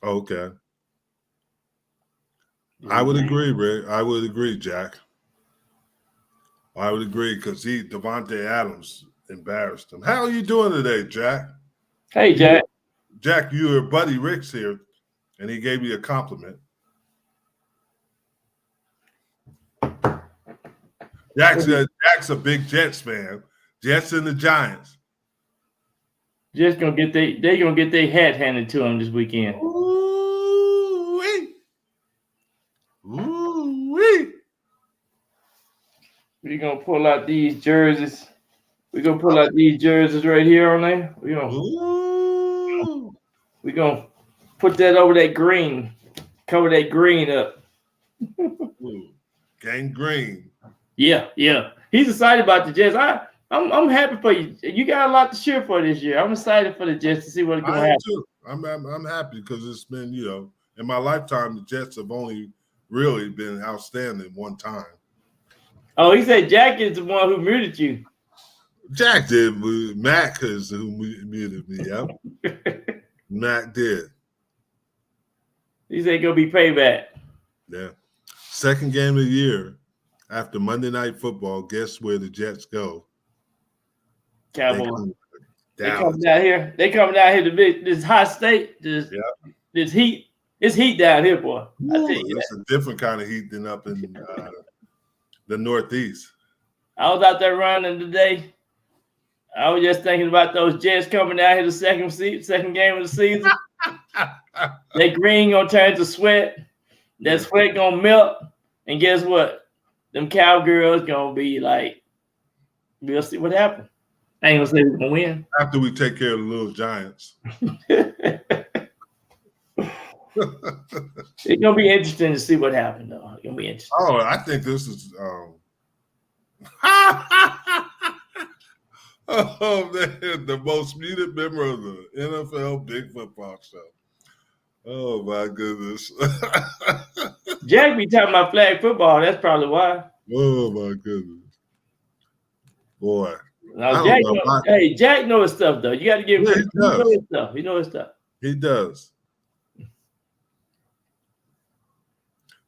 Okay. I would agree, Rick. I would agree, Jack. I would agree because Devontae Adams embarrassed him. How are you doing today, Jack? Hey, Jack. Jack, your buddy Rick's here, and he gave you a compliment. Jack's a big Jets fan. Jets and the Giants. Just gonna get their hat handed to them this weekend. Ooh-wee. Ooh-wee. We're gonna pull out these jerseys. We're gonna pull out these jerseys right here on there. We're gonna put that over that green. Cover that green up. Gang green. Yeah. He's excited about the Jets. I'm happy for you. You got a lot to cheer for this year. I'm excited for the Jets to see what's going to happen. Too. I'm happy because it's been, in my lifetime, the Jets have only really been outstanding one time. Oh, he said Jack is the one who muted you. Jack did. Mac is who muted me. Yeah, Mac did. He said gonna be payback. Yeah. Second game of the year after Monday Night Football. Guess where the Jets go? Cowboys. They coming down here. They coming down here to this hot state. This heat. It's heat down here, boy. It's a different kind of heat than up in the Northeast. I was out there running today. I was just thinking about those Jets coming down here the second game of the season. That green gonna turn to sweat. That sweat gonna melt. And guess what? Them cowgirls gonna be like, we'll see what happens. I ain't gonna say we're gonna win. After we take care of the little Giants. It's gonna be interesting to see what happens, though. It's gonna be interesting. Oh, I think this is oh man, the most muted member of the NFL Big Football Show. Oh my goodness. Jack be talking about flag football. That's probably why. Oh my goodness. Boy. Now, Jack knows his stuff though. You got to give him. He knows his stuff. He knows his stuff. He does.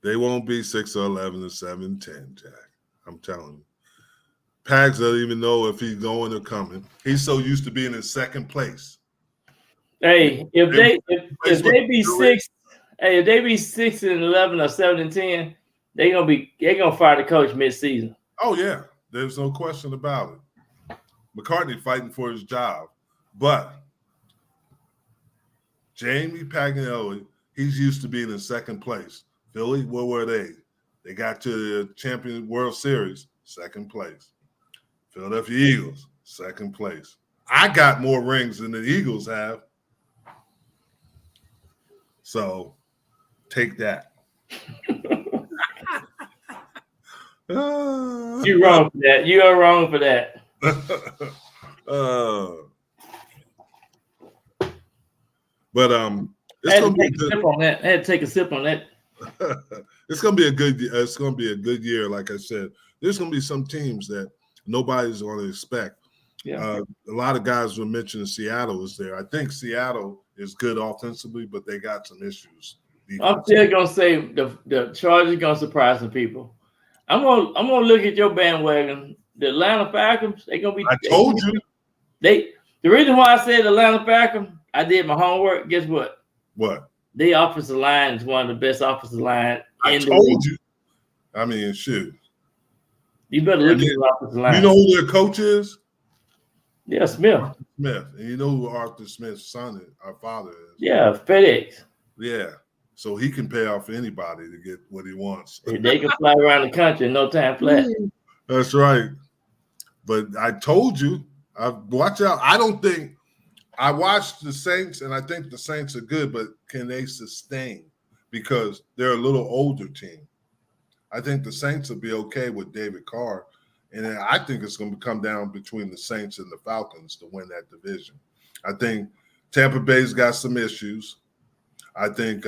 They won't be 6-11 or 7-10, Jack. I'm telling you. Pags doesn't even know if he's going or coming. He's so used to being in second place. Hey, if they be 6-11 or 7-10, they're gonna fire the coach mid-season. Oh yeah, there's no question about it. McCartney fighting for his job, but Jamie Paganelli, he's used to being in second place. Philly, where were they? They got to the Champion World Series, second place. Philadelphia Eagles, second place. I got more rings than the Eagles have. So take that. You're wrong for that. You are wrong for that. But it's gonna be a good. I had to take a sip on that. It's gonna be a good. It's gonna be a good year. Like I said, there's gonna be some teams that nobody's going to expect. Yeah. A lot of guys were mentioning Seattle is there. I think Seattle is good offensively, but they got some issues. I'm still gonna say the Chargers are gonna surprise some people. I'm gonna look at your bandwagon. The Atlanta Falcons, they're gonna be. I told you. The reason why I said Atlanta Falcons, I did my homework. Guess what? What? Their offensive line is one of the best offensive line. I told you. I mean, shoot. You better look at the offensive line. You know who their coach is? Yeah, Smith. Smith. And you know who Arthur Smith's son is, our father is. Yeah, FedEx. Yeah. So he can pay off anybody to get what he wants. They can fly around the country in no time flat. That's right. But I told you, watch out. I watched the Saints, and I think the Saints are good, but can they sustain? Because they're a little older team. I think the Saints will be okay with David Carr. And I think it's going to come down between the Saints and the Falcons to win that division. I think Tampa Bay's got some issues. I think,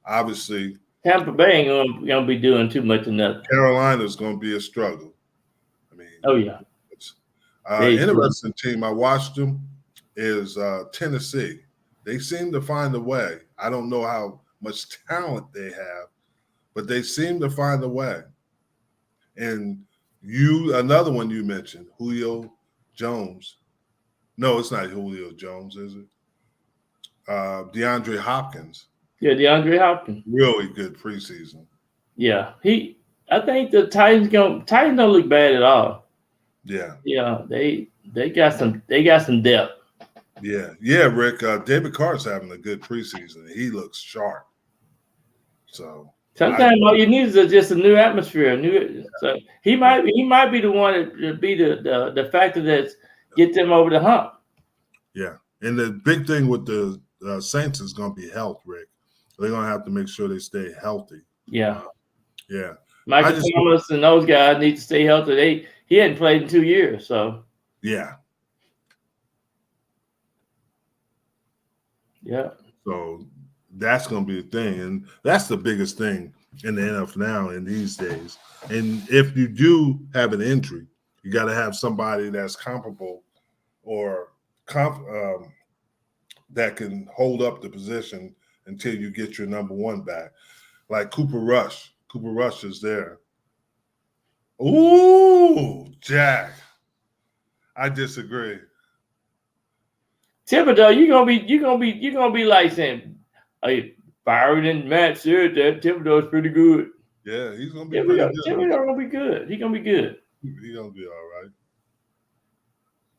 obviously, Tampa Bay ain't going to be doing too much of nothing. Carolina's going to be a struggle. I mean, oh, yeah. Interesting team. I watched them is Tennessee. They seem to find a way. I don't know how much talent they have, but they seem to find a way. And another one you mentioned, Julio Jones. No, it's not Julio Jones, is it? DeAndre Hopkins. Yeah, DeAndre Hopkins. Really good preseason. Yeah, I think the Titans don't look bad at all. Yeah. Yeah, they got some depth. Yeah, Rick. David Carr's having a good preseason. He looks sharp. So sometimes all you need is just a new atmosphere. So he might be the one to be the factor that's get them over the hump. Yeah, and the big thing with the Saints is going to be health, Rick. They're going to have to make sure they stay healthy. Yeah. Yeah. Michael Thomas and those guys need to stay healthy. He hadn't played in 2 years, so. Yeah. Yeah. So that's going to be the thing, and that's the biggest thing in the NFL now in these days. And if you do have an injury, you got to have somebody that's comparable or that can hold up the position until you get your number one back. Like Cooper Rush. Cooper Rush is there. Ooh, Jack. I disagree. Thibodeau, you're gonna be like saying, "Hey, Byron and Matt said that Thibodeau's pretty good." Yeah, he's gonna be pretty good. Thibodeau gonna be good. He's gonna be good. He's gonna be all right.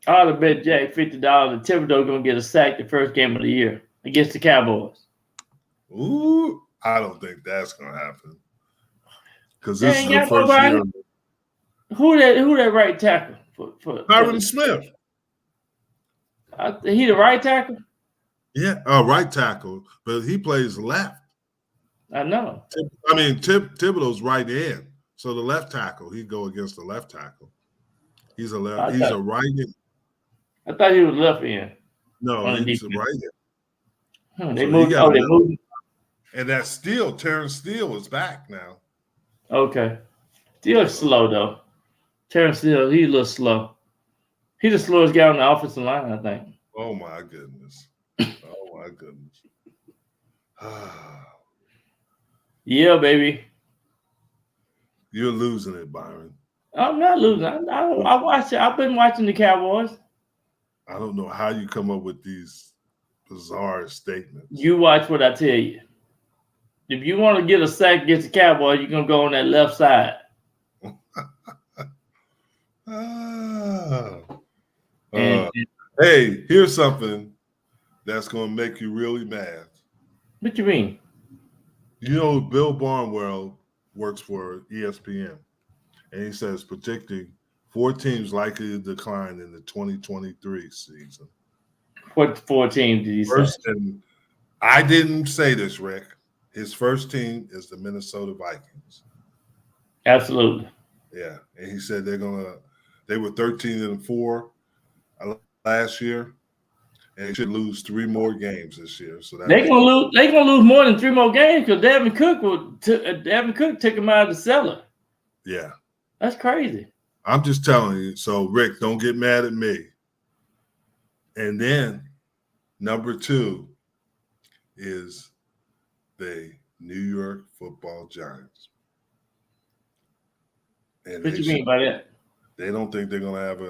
I'd have bet Jack $50 that Thibodeau gonna get a sack the first game of the year against the Cowboys. Ooh, I don't think that's gonna happen. Because this is the first year. Who that right tackle for Tyron Smith? He the right tackle? Yeah, right tackle, but he plays left. I know. Thibodeau's right end, so the left tackle, he go against the left tackle. He's a left. He's a right end. I thought he was left end. No, he's a right end. They moved. They moved. And that Terrence Steele is back now. Okay, Steele's slow though. Terrence Steele, he's a little slow. He's the slowest guy on the offensive line, I think. Oh my goodness. Oh my goodness. Yeah, baby. You're losing it, Byron. I'm not losing. I watch it. I've been watching the Cowboys. I don't know how you come up with these bizarre statements. You watch what I tell you. If you want to get a sack against the Cowboys, you're gonna go on that left side. Hey, here's something that's gonna make you really mad. What you mean? You know, Bill Barnwell works for ESPN, and he says predicting 4 teams likely to decline in the 2023 season. What 4 teams did he say? And I didn't say this, Rick. His first team is the Minnesota Vikings. Absolutely. Yeah, and he said they were 13-4 last year, and they should lose 3 more games this year. So they're gonna lose. They're gonna lose more than 3 more games because Devin Cook took him out of the cellar. Yeah, that's crazy. I'm just telling you. So Rick, don't get mad at me. And then number 2 is the New York Football Giants. And what you mean by that? They don't think they're gonna have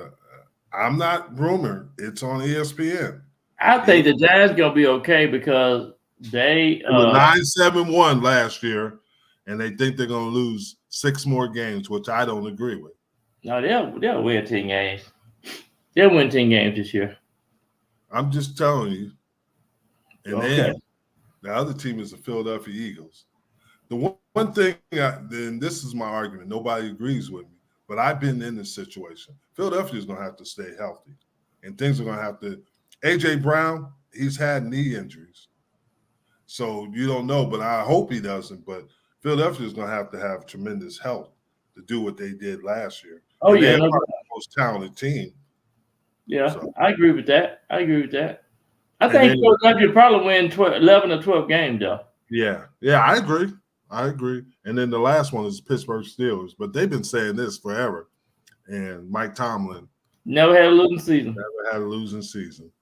I'm not rumor. It's on ESPN. I think the Giants gonna be okay because they were 9-7-1 last year, and they think they're gonna lose 6 more games, which I don't agree with. No, they'll win 10 games. They'll win 10 games this year. I'm just telling you. And then the other team is the Philadelphia Eagles. The one thing, then this is my argument. Nobody agrees with me, but I've been in this situation. Philadelphia is going to have to stay healthy, and things are going to have to. A.J. Brown, he's had knee injuries, so you don't know, but I hope he doesn't. But Philadelphia is going to have tremendous help to do what they did last year. Oh, and yeah. They're the most talented team. Yeah, so. I agree with that. I think Philadelphia probably win 11 or 12 games, though. Yeah, I agree. And then the last one is Pittsburgh Steelers, but they've been saying this forever. And Mike Tomlin never had a losing season. Never had a losing season.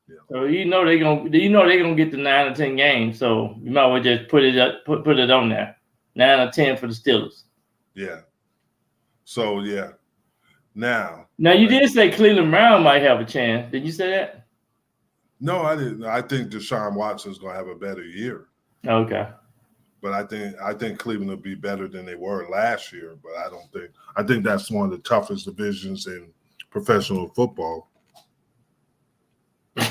Yeah. So they're gonna get the 9 or 10 games. So you might well just put it on there. 9 or 10 for the Steelers. Yeah. So yeah. Now you did say Cleveland Brown might have a chance. Did you say that? No, I didn't. I think Deshaun Watson's going to have a better year. Okay. But I think Cleveland will be better than they were last year. But I think that's one of the toughest divisions in professional football. The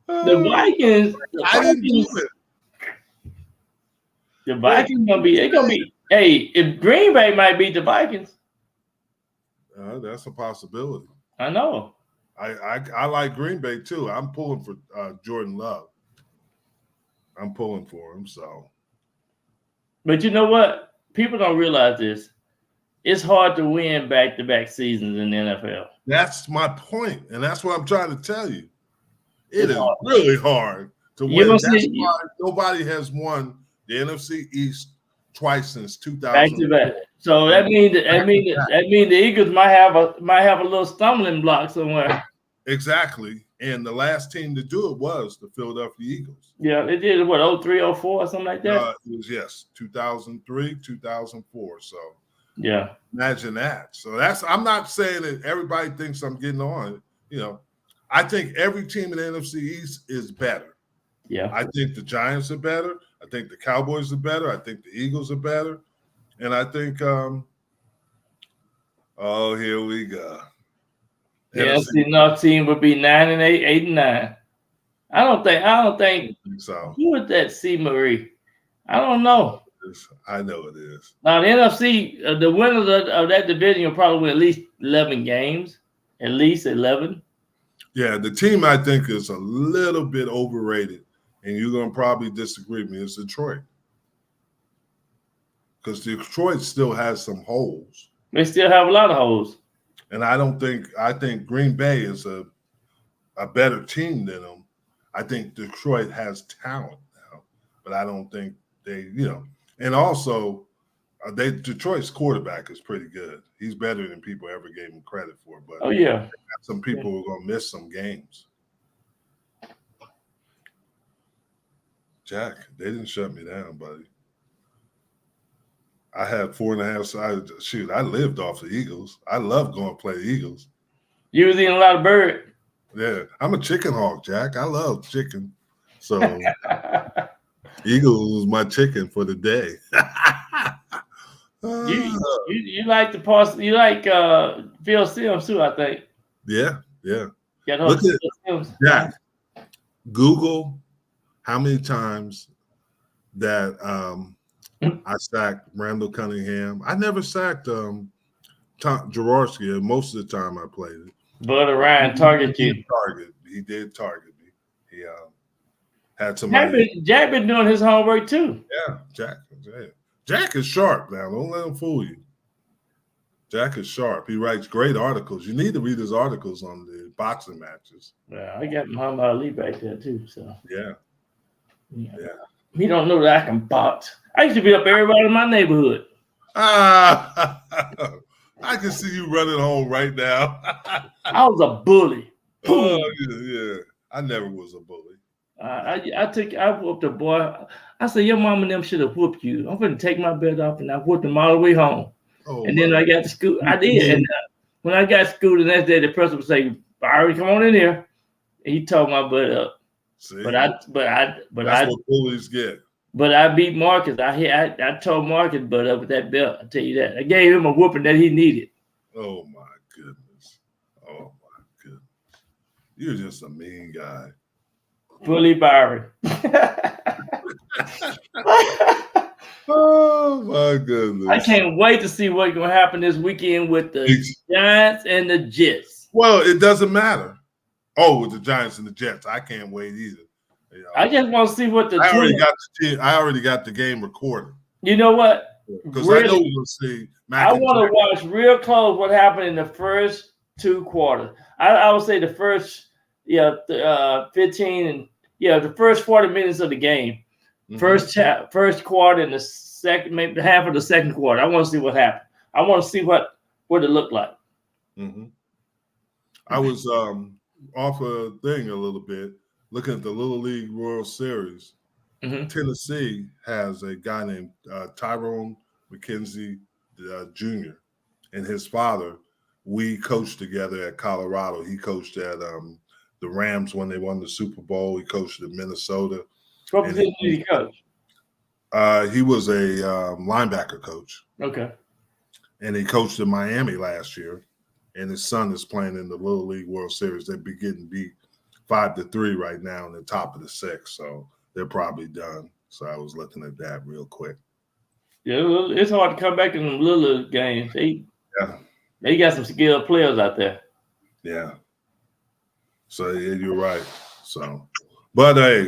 Vikings. I didn't do it. The Vikings gonna be. Hey, if Green Bay might beat the Vikings. That's a possibility. I know. I like Green Bay too. I'm pulling for Jordan Love. I'm pulling for him. So, but you know what? People don't realize this. It's hard to win back-to-back seasons in the NFL. That's my point, and that's what I'm trying to tell you. It is really hard to win. That's why nobody has won the NFC East twice since 2000. Back-to-back. So that means the Eagles might have a little stumbling block somewhere. Exactly. And the last team to do it was the Philadelphia Eagles. Yeah, they did what, 03, 04, or something like that? It was 2003, 2004. So yeah. Imagine that. So I'm not saying that everybody thinks I'm getting on. I think every team in the NFC East is better. Yeah. I think the Giants are better. I think the Cowboys are better. I think the Eagles are better. And I think, here we go. The NFC North team would be 9-8, 8-9. I don't think so. Who is that C. Marie? I don't know. I know it is. Now the NFC, the winners of that division will probably win at least 11 games. At least 11. Yeah, the team I think is a little bit overrated, and you're gonna probably disagree with me, is Detroit. Because Detroit still has some holes. They still have a lot of holes. And I think Green Bay is a better team than them. I think Detroit has talent now, but I don't think they, and also Detroit's quarterback is pretty good. He's better than people ever gave him credit for. But oh yeah, some people are gonna miss some games. Jack, they didn't shut me down, buddy. I had 4.5. Shoot, I lived off the Eagles. I love going to play the Eagles. You was eating a lot of bird. Yeah, I'm a chicken hawk, Jack. I love chicken. So Eagles was my chicken for the day. You like the parts. You like Phil Sims too, I think. Yeah. Look at Jack. Google how many times that I sacked Randall Cunningham. I never sacked Jaworski. Most of the time I played it. But Ryan targeted you. He did target me. He had somebody. Jack been doing his homework too. Yeah, Jack is sharp now. Don't let him fool you. Jack is sharp. He writes great articles. You need to read his articles on the boxing matches. Yeah, I got Muhammad Ali back there too. So yeah. He don't know that I can box. I used to beat up everybody in my neighborhood. I can see you running home right now. I was a bully. Oh, yeah. I never was a bully. I whooped a boy. I said, your mom and them should have whooped you. I'm going to take my belt off, and I whooped them all the way home. Oh, and then I got to school. I did. And when I got to school the next day, the principal would say, Byron, come on in here. And he tore my butt up. See? But that's what bullies get. But I beat Marcus. I tore Marcus butt up with that belt. I tell you that. I gave him a whooping that he needed. Oh my goodness. You're just a mean guy. Bully Byron. Oh my goodness. I can't wait to see what's gonna happen this weekend with the Giants and the Jets. Well, it doesn't matter. Oh, with the Giants and the Jets. I can't wait either. I just want to see what the I already got the game recorded. You know what? Because I know we'll see. I want to watch real close what happened in the first 2 quarters. I would say the first 15 and the first 40 minutes of the game. Mm-hmm. First quarter and the second, maybe half of the second quarter. I want to see what happened. I want to see what what it looked like. Mm-hmm. I was off a thing a little bit, looking at the Little League World Series. Mm-hmm. Tennessee has a guy named Tyrone McKenzie Jr. and his father. We coached together at Colorado. He coached at the Rams when they won the Super Bowl. He coached at Minnesota. What position did he coach? He was a linebacker coach. Okay. And he coached in Miami last year. And his son is playing in the Little League World Series. They're getting beat 5-3 right now in the top of the sixth. So they're probably done. So I was looking at that real quick. Yeah, it's hard to come back in them little games. They got some skilled players out there. Yeah. So yeah, you're right. So, but hey,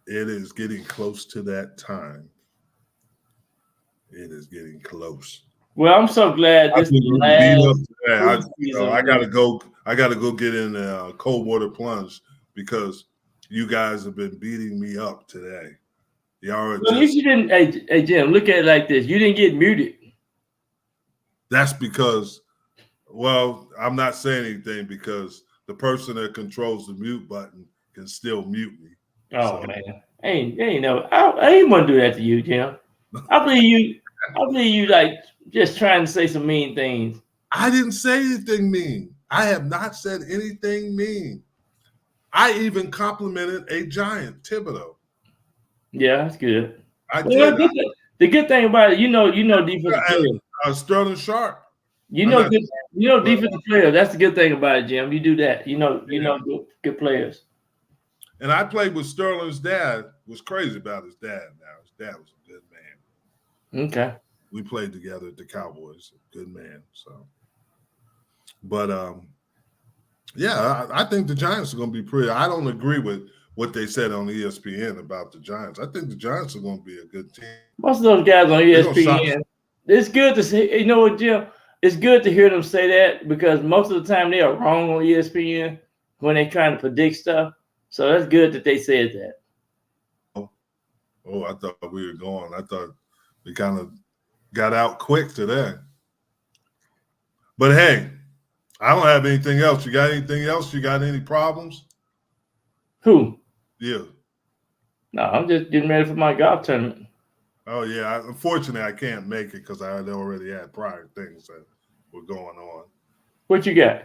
it is getting close to that time. It is getting close. Well, I'm so glad this is the last. I gotta go. I gotta go get in a cold water plunge because you guys have been beating me up today. Y'all Well, at least you didn't. Hey, Jim, look at it like this. You didn't get muted. That's because, well, I'm not saying anything because the person that controls the mute button can still mute me. Oh, so, man. I ain't want to do that to you, Jim. I believe you like just trying to say some mean things. I didn't say anything mean. I have not said anything mean. I even complimented a Giant, Thibodeau. Yeah, that's good. I did. The good thing about it, defensive players. Sterling Sharp. Defensive players. That's the good thing about it, Jim. You do that. Good players. And I played with Sterling's dad. Was crazy about his dad. Now his dad was a good man. Okay. We played together at the Cowboys. Good man. So, but yeah, I think the Giants are going to be pretty. I don't agree with what they said on ESPN about the Giants. I think the Giants are going to be a good team. Most of those guys on ESPN, it's good to see. You know what, Jim? It's good to hear them say that because most of the time they are wrong on ESPN when they're trying to predict stuff. So that's good that they said that. Oh, I thought we were going. I thought we kind of got out quick today. But hey, I don't have anything else. You got anything else? You got any problems? Who? Yeah. No, I'm just getting ready for my golf tournament. Oh, yeah. Unfortunately, I can't make it because I already had prior things that were going on. What you got?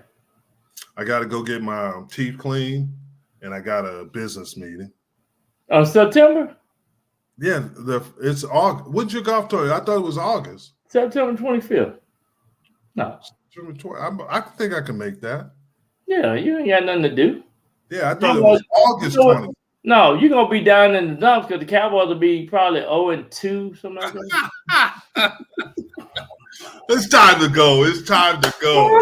I got to go get my teeth cleaned, and I got a business meeting. September? Yeah, it's August. When's your golf tournament? I thought it was August. September 25th. No. September 20th. I think I can make that. Yeah, you ain't got nothing to do. Yeah, I thought it was August 20th. No, you're going to be down in the dumps because the Cowboys will be probably 0-2, something like that. It's time to go. It's time to go.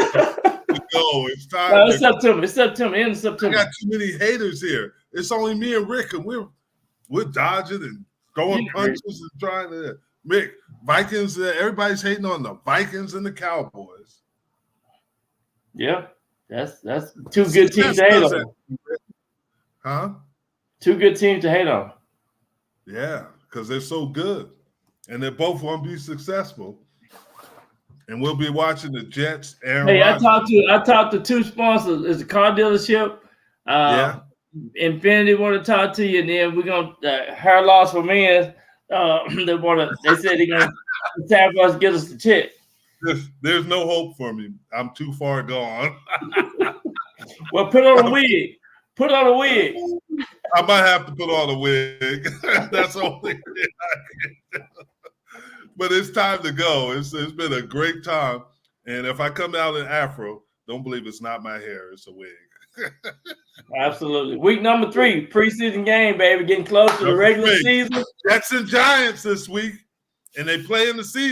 It's time. No, it's September. It's September. End of September. I got too many haters here. It's only me and Rick, and we're dodging and throwing punches and trying to make Vikings. Everybody's hating on the Vikings and the Cowboys. Yeah, that's two good teams to hate on. Huh? Two good teams to hate on. Yeah, because they're so good, and they both want to be successful. And we'll be watching the Jets. I talked to two sponsors. It's a car dealership. Yeah. Infinity want to talk to you, and then we're gonna hair loss for men. They said they're gonna it's time for us to get us the check. There's no hope for me. I'm too far gone. Well, put on a wig. Put on a wig. I might have to put on a wig. That's the only thing I can do. But it's time to go. It's been a great time. And if I come out in Afro, don't believe it's not my hair. It's a wig. Absolutely. Week number 3, preseason game, baby. Getting close to the regular season. Jets and Giants this week. And they play in the season.